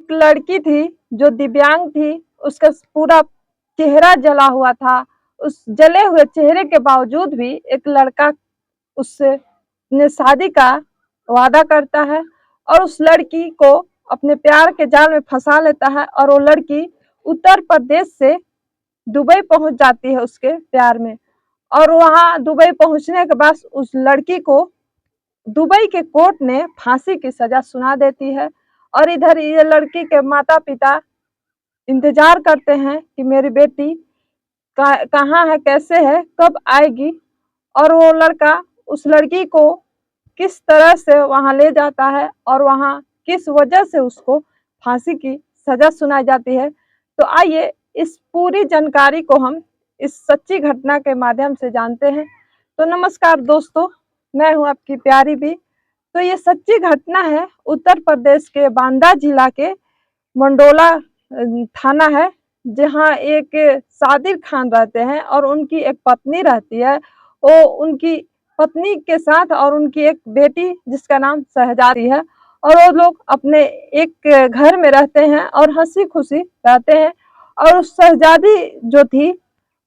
एक लड़की थी जो दिव्यांग थी, उसका पूरा चेहरा जला हुआ था। उस जले हुए चेहरे के बावजूद भी एक लड़का उससे ने शादी का वादा करता है और उस लड़की को अपने प्यार के जाल में फंसा लेता है और वो लड़की उत्तर प्रदेश से दुबई पहुंच जाती है उसके प्यार में। और वहां दुबई पहुंचने के बाद उस लड़की को दुबई के कोर्ट ने फांसी की सजा सुना देती है। और इधर ये लड़की के माता पिता इंतजार करते हैं कि मेरी बेटी कहाँ है, कैसे है, कब आएगी। और वो लड़का उस लड़की को किस तरह से वहां ले जाता है और वहां किस वजह से उसको फांसी की सजा सुनाई जाती है। तो आइए इस पूरी जानकारी को हम इस सच्ची घटना के माध्यम से जानते हैं। तो नमस्कार दोस्तों, मैं हूं आपकी प्यारी बी। तो ये सच्ची घटना है उत्तर प्रदेश के बांदा जिला के मंडोला थाना है, जहां एक सादिर खान रहते हैं और उनकी एक पत्नी रहती है। वो उनकी पत्नी के साथ और उनकी एक बेटी जिसका नाम शहजादी है, और वो लोग अपने एक घर में रहते हैं और हंसी खुशी रहते हैं। और उस शहजादी जो थी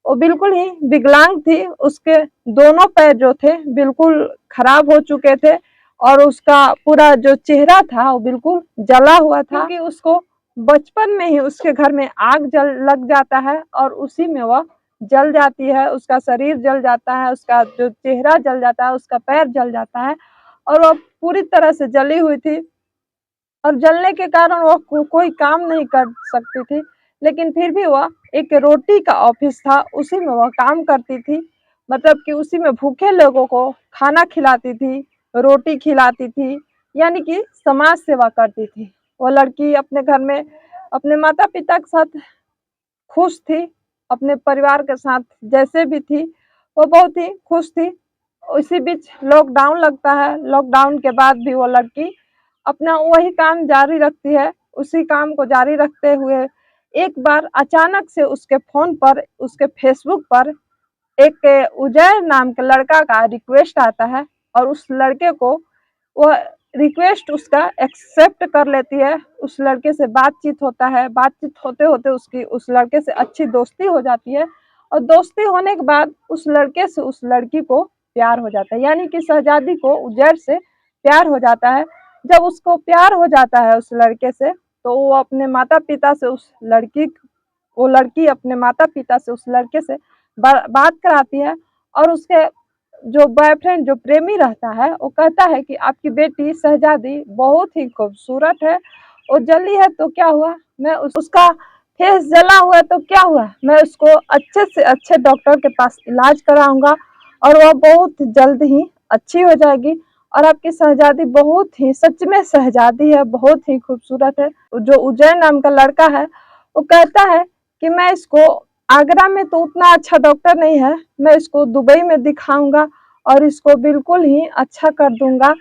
वो बिल्कुल ही विकलांग थी, उसके दोनों पैर जो थे बिल्कुल खराब हो चुके थे और उसका पूरा जो चेहरा था वो बिल्कुल जला हुआ था, क्योंकि उसको बचपन में ही उसके घर में आग लग जाता है और उसी में वह जल जाती है। उसका शरीर जल जाता है, उसका जो चेहरा जल जाता है, उसका पैर जल जाता है और वह पूरी तरह से जली हुई थी। और जलने के कारण वह कोई काम नहीं कर सकती थी, लेकिन फिर भी वह एक रोटी का ऑफिस था, उसी में वह काम करती थी। मतलब कि उसी में भूखे लोगों को खाना खिलाती थी, रोटी खिलाती थी, यानी कि समाज सेवा करती थी। वो लड़की अपने घर में अपने माता पिता के साथ खुश थी, अपने परिवार के साथ जैसे भी थी वो बहुत ही खुश थी। उसी बीच लॉकडाउन लगता है, लॉकडाउन के बाद भी वो लड़की अपना वही काम जारी रखती है। उसी काम को जारी रखते हुए एक बार अचानक से उसके फोन पर, उसके फेसबुक पर एक उजैर नाम के लड़का का रिक्वेस्ट आता है और उस लड़के को वह रिक्वेस्ट उसका एक्सेप्ट कर लेती है। उस लड़के से बातचीत होता है, बातचीत होते होते उसकी उस लड़के से अच्छी दोस्ती हो जाती है और दोस्ती होने के बाद उस लड़के से उस लड़की को प्यार हो जाता है, यानी कि शहजादी को उजैर से प्यार हो जाता है। जब उसको प्यार हो जाता है उस लड़के से, तो वो अपने माता पिता से वो लड़की अपने माता पिता से उस लड़के से बात कराती है। और उसके जो बॉयफ्रेंड, जो प्रेमी रहता है, वो कहता है कि आपकी बेटी शहजादी बहुत ही खूबसूरत है, वो जली है तो क्या हुआ, मैं उसका फेस जला हुआ है तो क्या हुआ, मैं उसको अच्छे से अच्छे डॉक्टर के पास इलाज कराऊंगा और वह बहुत जल्द ही अच्छी हो जाएगी। और आपकी शहजादी बहुत ही, सच में शहजादी है, बहुत ही खूबसूरत है। जो उज्जैन नाम का लड़का है वो कहता है कि मैं इसको, आगरा में तो उतना अच्छा डॉक्टर नहीं है, मैं इसको दुबई में दिखाऊंगा और इसको बिल्कुल ही अच्छा कर दूंगा।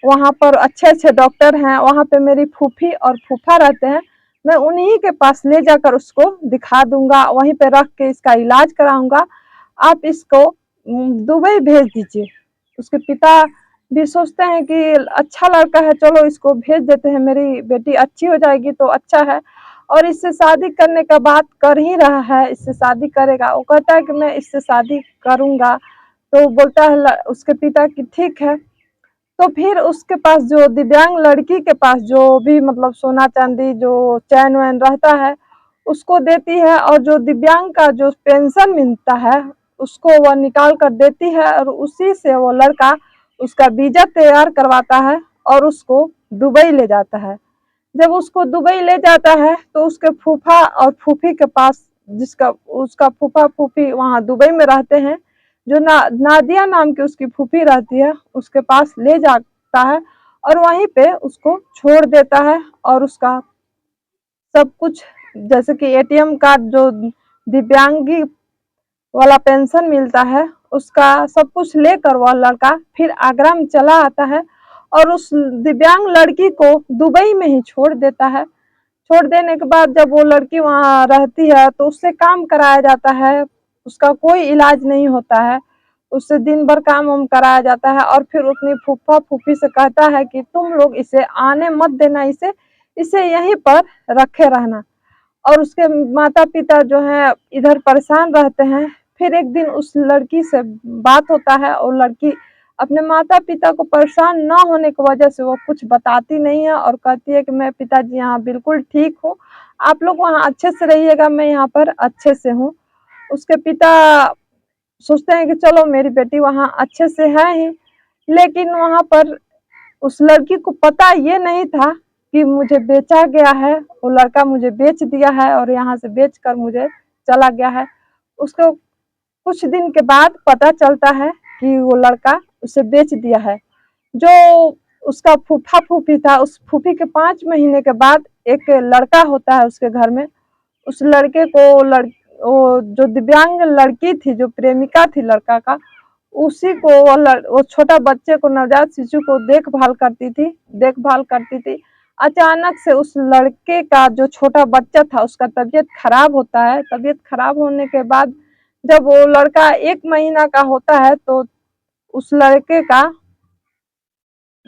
वहाँ पर अच्छे अच्छे डॉक्टर हैं, वहाँ पे मेरी फूफी और फूफा रहते हैं, मैं उन्हीं के पास ले जाकर उसको दिखा दूंगा, वहीं पे रख के इसका इलाज कराऊंगा। आप इसको दुबई भेज दीजिए। उसके पिता भी सोचते हैं कि अच्छा लड़का है, चलो इसको भेज देते हैं, मेरी बेटी अच्छी हो जाएगी तो अच्छा है। और इससे शादी करने का बात कर ही रहा है, इससे शादी करेगा। वो कहता है कि मैं इससे शादी करूंगा। तो बोलता है उसके पिता कि ठीक है। तो फिर उसके पास, जो दिव्यांग लड़की के पास जो भी मतलब सोना चांदी, जो चैन वैन रहता है, उसको देती है। और जो दिव्यांग का जो पेंशन मिलता है उसको वह निकाल कर देती है और उसी से वो लड़का उसका वीजा तैयार करवाता है और उसको दुबई ले जाता है। जब उसको दुबई ले जाता है तो उसके फूफा और फूफी के पास, जिसका उसका फूफा फूफी वहाँ दुबई में रहते हैं, जो नादिया नाम की उसकी फूफी रहती है, उसके पास ले जाता है और वहीं पे उसको छोड़ देता है। और उसका सब कुछ, जैसे कि एटीएम कार्ड, जो दिव्यांगी वाला पेंशन मिलता है, उसका सब कुछ लेकर वह लड़का फिर आगरा में चला आता है और उस दिव्यांग लड़की को दुबई में ही छोड़ देता है। छोड़ देने के बाद जब वो लड़की वहाँ रहती है तो उससे काम कराया जाता है, उसका कोई इलाज नहीं होता है, उससे दिन भर काम वाम कराया जाता है। और फिर अपनी फूफा फूफी से कहता है कि तुम लोग इसे आने मत देना, इसे इसे यहीं पर रखे रहना। और उसके माता पिता जो है इधर परेशान रहते हैं। फिर एक दिन उस लड़की से बात होता है और लड़की अपने माता पिता को परेशान ना होने की वजह से वो कुछ बताती नहीं है और कहती है कि मैं पिताजी यहाँ बिल्कुल ठीक हूँ, आप लोग वहाँ अच्छे से रहिएगा, मैं यहाँ पर अच्छे से हूँ। उसके पिता सोचते हैं कि चलो मेरी बेटी वहाँ अच्छे से है ही, लेकिन वहाँ पर उस लड़की को पता ये नहीं था कि मुझे बेचा गया है, वो लड़का मुझे बेच दिया है और यहाँ से बेच कर मुझे चला गया है। उसको कुछ दिन के बाद पता चलता है कि वो लड़का उसे बेच दिया है। जो उसका फूफा फूफी था, उस फूफी के 5 महीने के बाद एक लड़का होता है उसके घर में। उस लड़के को वो जो दिव्यांग लड़की थी, जो प्रेमिका थी लड़का का, उसी को वो छोटा बच्चे को, नवजात शिशु को देखभाल करती थी। अचानक से उस लड़के का जो छोटा बच्चा था उसका तबीयत खराब होता है। तबीयत खराब होने के बाद जब वो लड़का 1 महीना का होता है तो उस लड़के का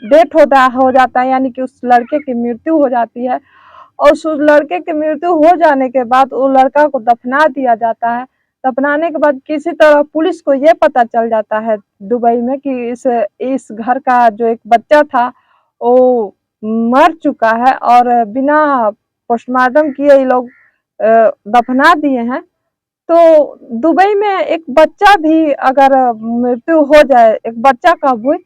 डेथ हो जाता है, यानी कि उस लड़के की मृत्यु हो जाती है। और उस लड़के की मृत्यु हो जाने के बाद वो लड़का को दफना दिया जाता है। दफनाने के बाद किसी तरह पुलिस को ये पता चल जाता है दुबई में कि इस घर का जो एक बच्चा था वो मर चुका है और बिना पोस्टमार्टम किए ये लोग दफना दिए हैं। तो दुबई में एक बच्चा भी अगर मृत्यु हो जाए, एक बच्चा का भी,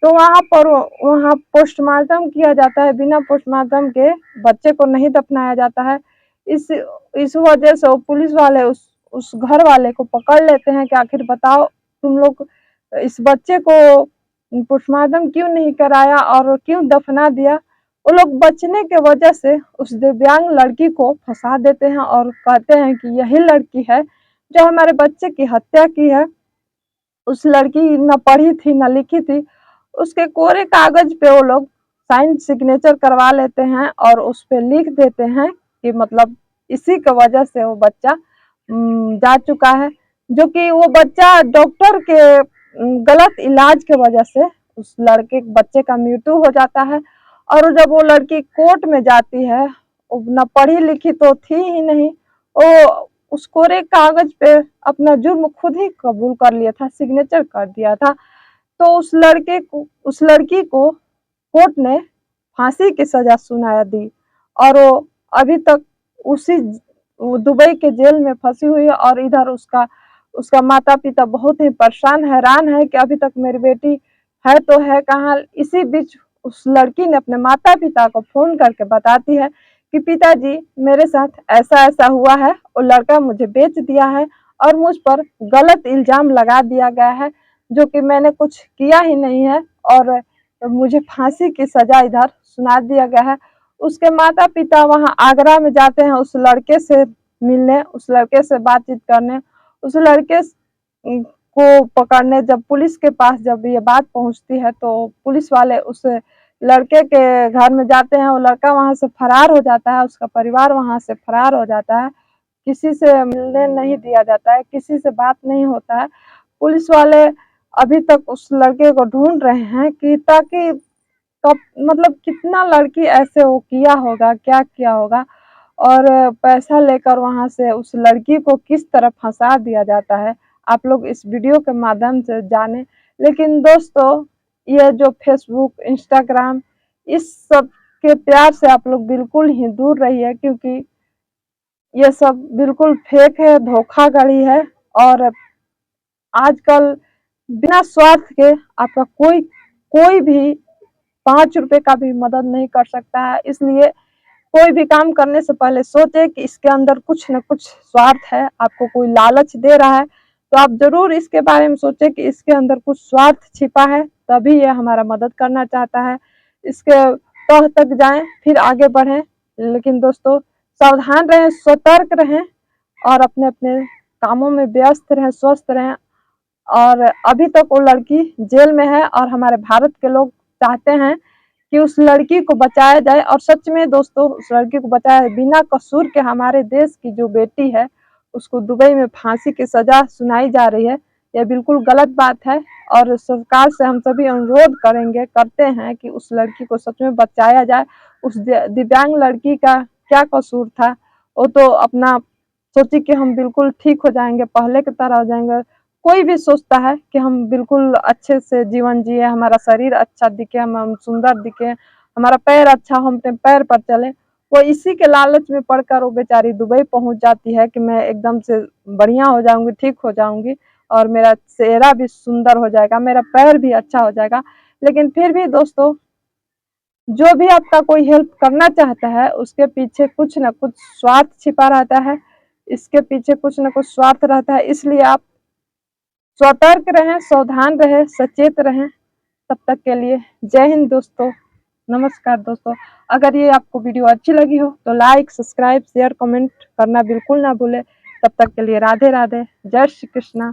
तो वहाँ पोस्टमार्टम किया जाता है। बिना पोस्टमार्टम के बच्चे को नहीं दफनाया जाता है। इस वजह से वो पुलिस वाले उस घर वाले को पकड़ लेते हैं कि आखिर बताओ तुम लोग इस बच्चे को पोस्टमार्टम क्यों नहीं कराया और क्यों दफना दिया। वो लोग बचने के वजह से उस दिव्यांग लड़की को फंसा देते हैं और कहते हैं कि यही लड़की है जो हमारे बच्चे की हत्या की है। उस लड़की न पढ़ी थी न लिखी थी। उसके कोरे कागज पे वो लोग साइन सिग्नेचर करवा लेते हैं और उस पे लिख देते हैं कि मतलब इसी की वजह से वो बच्चा जा चुका है। जो कि वो बच्चा डॉक्टर के गलत इलाज के वजह से उस लड़के बच्चे का मृत्यु हो जाता है। और जब वो लड़की कोर्ट में जाती है, वो न पढ़ी लिखी तो थी ही नहीं, वो उस कोरे कागज पे अपना जुर्म खुद ही कबूल कर लिया था, सिग्नेचर कर दिया था। तो उस लड़की को कोर्ट ने फांसी की सजा सुना दी और वो अभी तक उसी दुबई के जेल में फंसी हुई है। और इधर उसका माता पिता बहुत ही परेशान हैरान है कि अभी तक मेरी बेटी है तो है कहाँ। इसी बीच उस लड़की ने अपने माता पिता को फोन करके बताती है कि पिताजी मेरे साथ ऐसा ऐसा हुआ है, वो लड़का मुझे बेच दिया है और मुझ पर गलत इल्जाम लगा दिया गया है, जो कि मैंने कुछ किया ही नहीं है और मुझे फांसी की सजा इधर सुना दिया गया है। उसके माता पिता वहां आगरा में जाते हैं उस लड़के से मिलने, उस लड़के से बातचीत करने, उस लड़के को पकड़ने। जब पुलिस के पास जब ये बात पहुंचती है तो पुलिस वाले उस लड़के के घर में जाते हैं। वो लड़का वहां से फरार हो जाता है, उसका परिवार वहां से फरार हो जाता है, किसी से मिलने नहीं दिया जाता है, किसी से बात नहीं होता है। पुलिस वाले अभी तक उस लड़के को ढूंढ रहे हैं कि ताकि कब मतलब कितना लड़की ऐसे वो किया होगा, क्या किया होगा और पैसा लेकर वहां से उस लड़की को किस तरह फंसा दिया जाता है, आप लोग इस वीडियो के माध्यम से जाने। लेकिन दोस्तों ये जो फेसबुक, इंस्टाग्राम, इस सब के प्यार से आप लोग बिल्कुल ही दूर रहिए, क्योंकि ये सब बिल्कुल फेक है, धोखाधड़ी है। और आजकल बिना स्वार्थ के आपका कोई भी 5 रुपए का भी मदद नहीं कर सकता है। इसलिए कोई भी काम करने से पहले सोचे कि इसके अंदर कुछ न कुछ स्वार्थ है, आपको कोई लालच दे रहा है तो आप जरूर इसके बारे में सोचे कि इसके अंदर कुछ स्वार्थ छिपा है, तभी ये हमारा मदद करना चाहता है। इसके तह तक जाएं फिर आगे बढ़ें। लेकिन दोस्तों सावधान रहें, सतर्क रहें और अपने अपने कामों में व्यस्त रहें, स्वस्थ रहें। और अभी तक वो लड़की जेल में है और हमारे भारत के लोग चाहते हैं कि उस लड़की को बचाया जाए। और सच में दोस्तों उस लड़की को बचाया जाए। बिना कसूर के हमारे देश की जो बेटी है उसको दुबई में फांसी की सजा सुनाई जा रही है, यह बिल्कुल गलत बात है। और सरकार से हम सभी अनुरोध करते हैं कि उस लड़की को सच में बचाया जाए, उस दिव्यांग लड़की का क्या कसूर था। वो तो अपना सोची कि हम बिल्कुल ठीक हो जाएंगे, पहले की तरह हो जाएंगे। कोई भी सोचता है कि हम बिल्कुल अच्छे से जीवन जिए, हमारा शरीर अच्छा दिखे, हम सुंदर दिखे, हमारा पैर अच्छा हो, हम अपने पैर पर चले। वो इसी के लालच में पड़कर वो बेचारी दुबई पहुंच जाती है कि मैं एकदम से बढ़िया हो जाऊंगी, ठीक हो जाऊंगी और मेरा चेहरा भी सुंदर हो जाएगा, मेरा पैर भी अच्छा हो जाएगा। लेकिन फिर भी दोस्तों, जो भी आपका कोई हेल्प करना चाहता है उसके पीछे कुछ ना कुछ स्वार्थ छिपा रहता है, इसके पीछे कुछ ना कुछ स्वार्थ रहता है। इसलिए आप सतर्क रहें, सावधान रहें, सचेत रहें। तब तक के लिए जय हिंद दोस्तों, नमस्कार दोस्तों। अगर ये आपको वीडियो अच्छी लगी हो तो लाइक, सब्सक्राइब, शेयर, कमेंट करना बिल्कुल ना भूलें। तब तक के लिए राधे राधे, जय श्री कृष्णा।